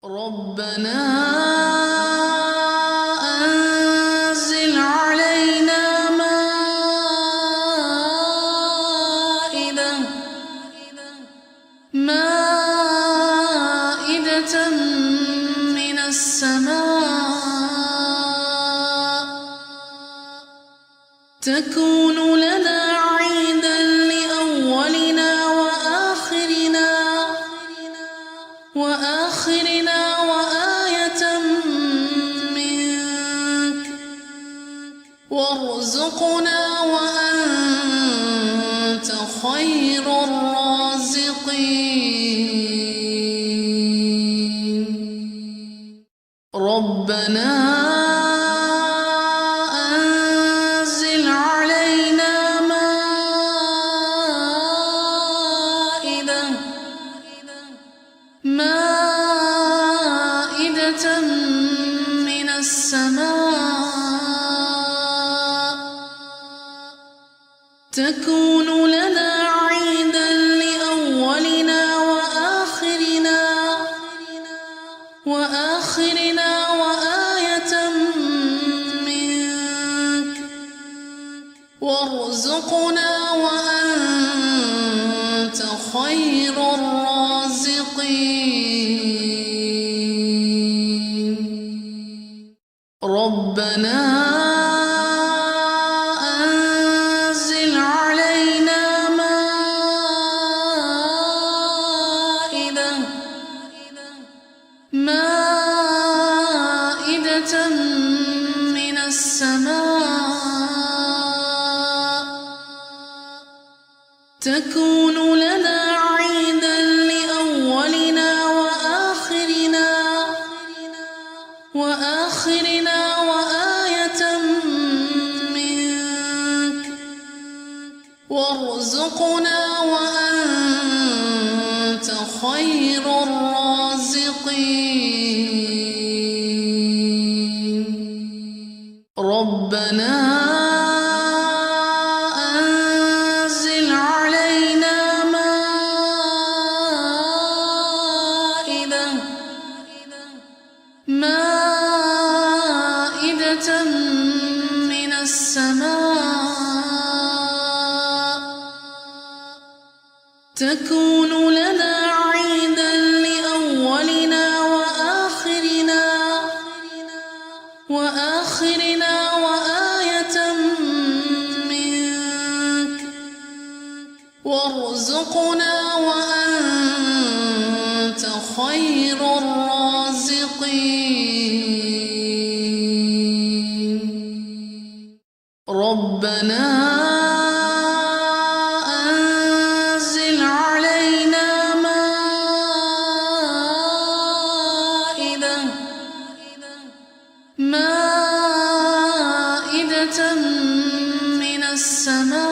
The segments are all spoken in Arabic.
ربنا أنزل علينا مائدة من السماء تكون لنا عيدا لأولنا وآخرنا وآية منك وارزقنا وأنت خير الرازقين. ربنا أنزل علينا مائدة من السماء تكون لنا عيدا لأولنا وآخرنا وآية منك وارزقنا وأنت خير الرازقين. ربنا أنزل علينا مائدة من السماء تكون لنا عيدا لأولنا وآخرنا وآية منك وارزقنا وأنت خير الرازقين. ربنا أنزل علينا مائدة من السماء تكون لنا عيدا لأولنا وآخرنا وآية منك وارزقنا وأنت خير الرازقين. ربنا أنزل علينا مائدة من السماء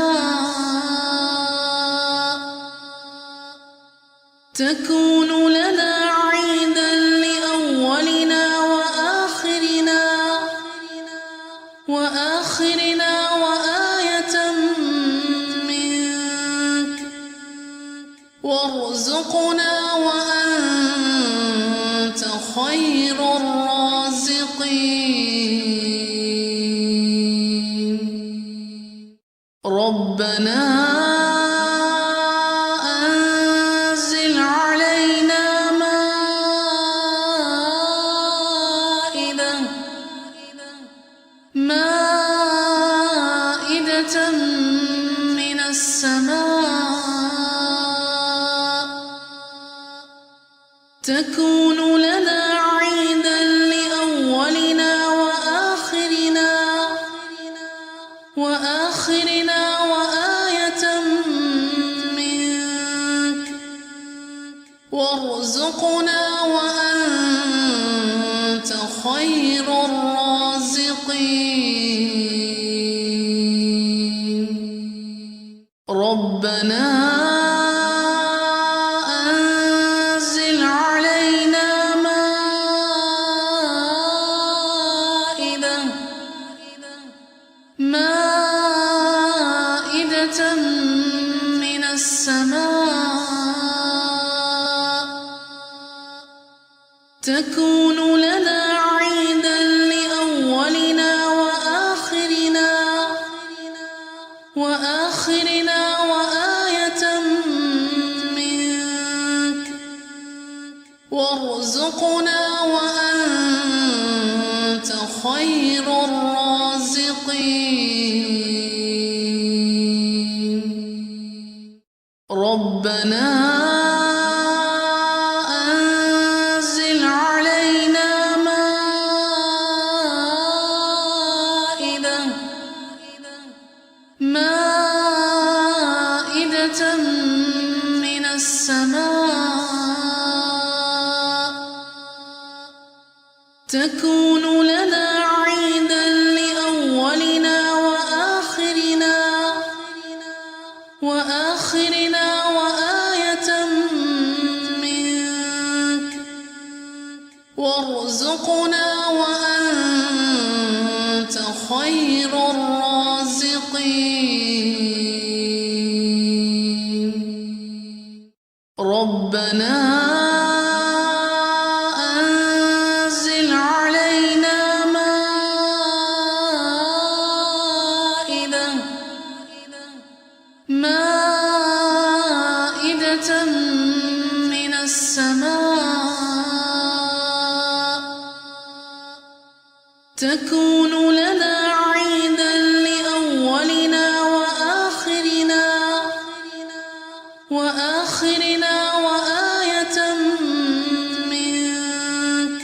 تكون لنا عيدا لأولنا وآخرنا وآية منك وارزقنا وأنت خير الرازقين. ربنا أنزل علينا مائدة من السماء تكون لنا عيدا لأولنا وآخرنا وآية منك وارزقنا وأنت خير الرازقين. ربنا أنزل علينا مائدة من السماء تكون لنا عيدا لأولنا وآخرنا وآية منك وارزقنا وأنت خير الرازقين. ربنا أنزل علينا مائدة من السماء تكون لنا عيدا لأولنا وآخرنا وآية منك وارزقنا وأنت خير الرازقين. ربنا أنزل علينا مائدة من السماء تكون لنا عيدا لأولنا وآخرنا وآية منك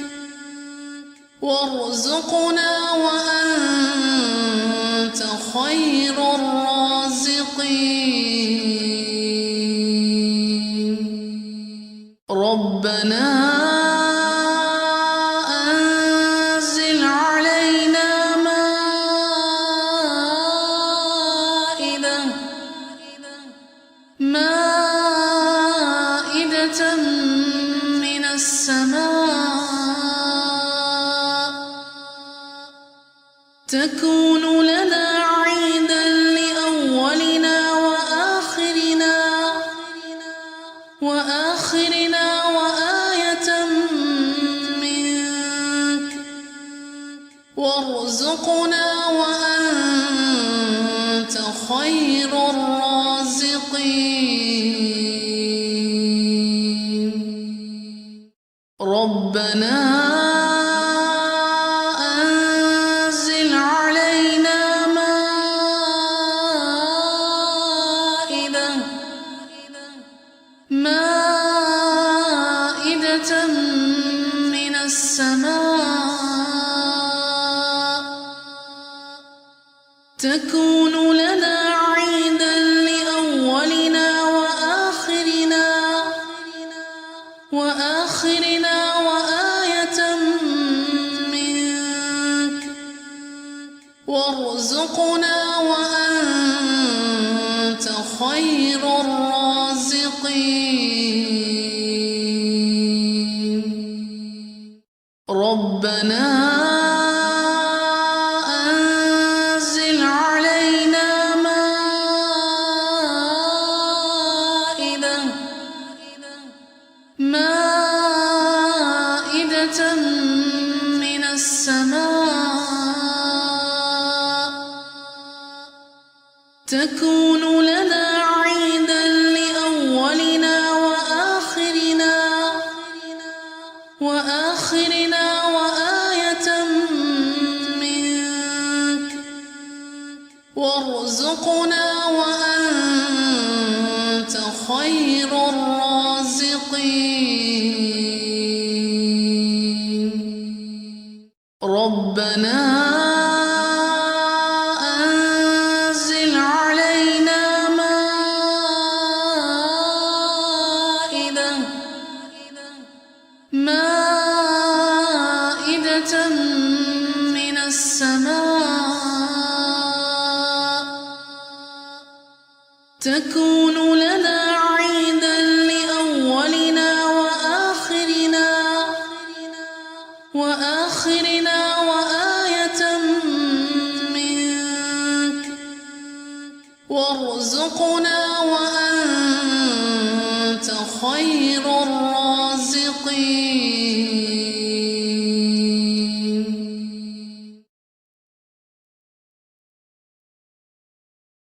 وارزقنا وأنت خير الرازقين. ربنا أنزل علينا مائدة من السماء تكون لنا عيدا لأولنا وآخرنا وآية منك وارزقنا وأنت خير الرازقين. ربنا أنزل علينا مائدة من السماء تكون لنا عيدا لأولنا وآخرنا وآية منك وارزقنا وأنت خير الرازقين. ربنا أنزل علينا مائدة من السماء تكون لنا عيدا لأولنا وآخرنا وآية منك وارزقنا وأنت خير الرازقين. ربنا أنزل علينا مائدة من السماء تكون لنا عيدا لأولنا وآخرنا وآية منك وارزقنا وأنت خير الرازقين.